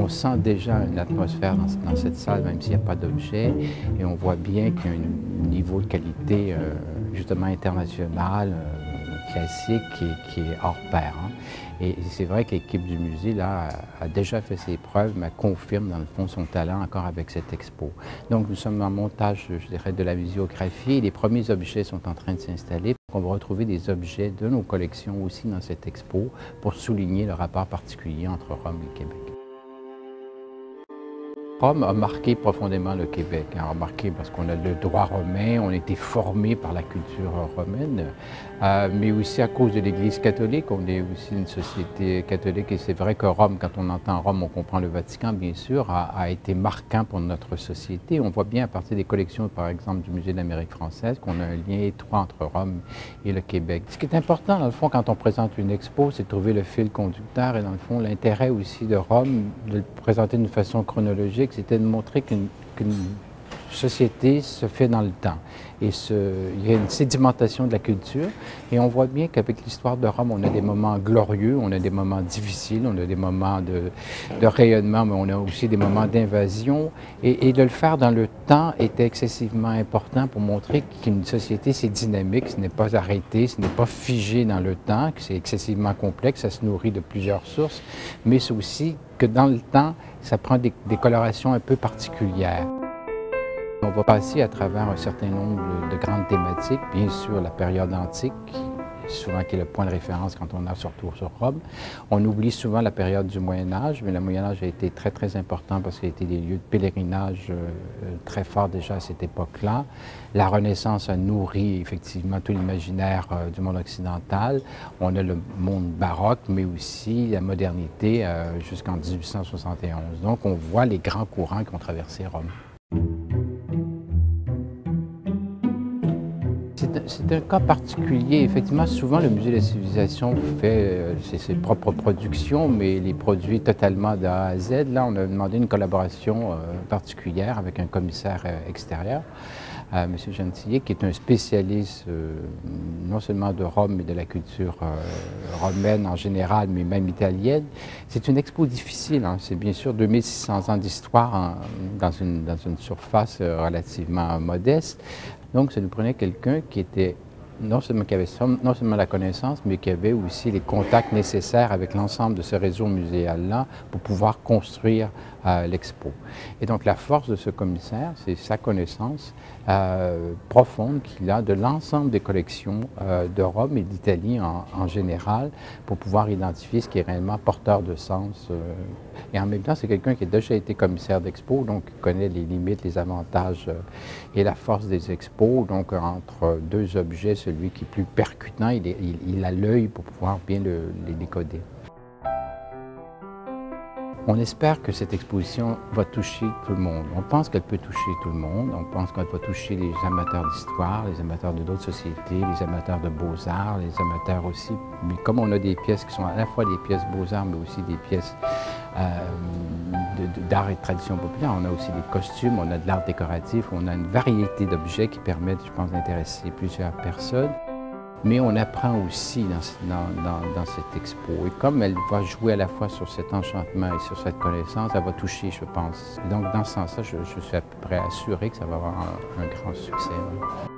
On sent déjà une atmosphère dans cette salle, même s'il n'y a pas d'objet, et on voit bien qu'il y a un niveau de qualité justement international, classique, qui est hors pair. Hein. Et c'est vrai que l'équipe du musée là, a déjà fait ses preuves, mais confirme dans le fond son talent encore avec cette expo. Donc nous sommes en montage, je dirais, de la muséographie, et les premiers objets sont en train de s'installer. On va retrouver des objets de nos collections aussi dans cette expo pour souligner le rapport particulier entre Rome et Québec. Rome a marqué profondément le Québec, a marqué parce qu'on a le droit romain, on a été formé par la culture romaine, mais aussi à cause de l'Église catholique. On est aussi une société catholique et c'est vrai que Rome, quand on entend Rome, on comprend le Vatican, bien sûr, a été marquant pour notre société. On voit bien à partir des collections, par exemple, du Musée d'Amérique française, qu'on a un lien étroit entre Rome et le Québec. Ce qui est important, dans le fond, quand on présente une expo, c'est de trouver le fil conducteur et, dans le fond, l'intérêt aussi de Rome, de le présenter d'une façon chronologique, c'était de montrer qu'une société se fait dans le temps. Et il y a une sédimentation de la culture. Et on voit bien qu'avec l'histoire de Rome, on a des moments glorieux, on a des moments difficiles, on a des moments de rayonnement, mais on a aussi des moments d'invasion. Et de le faire dans le temps était excessivement important pour montrer qu'une société, c'est dynamique, ce n'est pas arrêté, ce n'est pas figé dans le temps, que c'est excessivement complexe, ça se nourrit de plusieurs sources, mais c'est aussi que dans le temps, ça prend des colorations un peu particulières. On va passer à travers un certain nombre de grandes thématiques, bien sûr la période antique, souvent qui est le point de référence quand on a surtout sur Rome. On oublie souvent la période du Moyen Âge, mais le Moyen Âge a été très très important parce qu'il a été des lieux de pèlerinage très forts déjà à cette époque-là. La Renaissance a nourri effectivement tout l'imaginaire du monde occidental. On a le monde baroque, mais aussi la modernité jusqu'en 1871. Donc on voit les grands courants qui ont traversé Rome. C'est un cas particulier. Effectivement, souvent, le Musée de la Civilisation fait ses propres productions, mais les produit totalement de A à Z. Là, on a demandé une collaboration particulière avec un commissaire extérieur, M. Gentillet, qui est un spécialiste non seulement de Rome, mais de la culture romaine en général, mais même italienne. C'est une expo difficile. Hein. C'est bien sûr 2600 ans d'histoire dans une surface relativement modeste. Donc, ça nous prenait quelqu'un qui était non seulement la connaissance, mais qui avait aussi les contacts nécessaires avec l'ensemble de ce réseau muséal-là pour pouvoir construire l'expo. Et donc, la force de ce commissaire, c'est sa connaissance profonde qu'il a de l'ensemble des collections de Rome et d'Italie en général pour pouvoir identifier ce qui est réellement porteur de sens. Et en même temps, c'est quelqu'un qui a déjà été commissaire d'expo, donc il connaît les limites, les avantages et la force des expos. Donc, entre deux objets, celui qui est plus percutant, il a l'œil pour pouvoir bien les décoder. On espère que cette exposition va toucher tout le monde. On pense qu'elle peut toucher tout le monde. On pense qu'elle va toucher les amateurs d'histoire, les amateurs de d'autres sociétés, les amateurs de beaux-arts, les amateurs aussi. Mais comme on a des pièces qui sont à la fois des pièces beaux-arts, mais aussi des pièces d'art et de tradition populaire, on a aussi des costumes, on a de l'art décoratif, on a une variété d'objets qui permettent, je pense, d'intéresser plusieurs personnes. Mais on apprend aussi dans cette expo. Et comme elle va jouer à la fois sur cet enchantement et sur cette connaissance, elle va toucher, je pense. Et donc, dans ce sens-là, je suis à peu près assuré que ça va avoir un grand succès. Oui.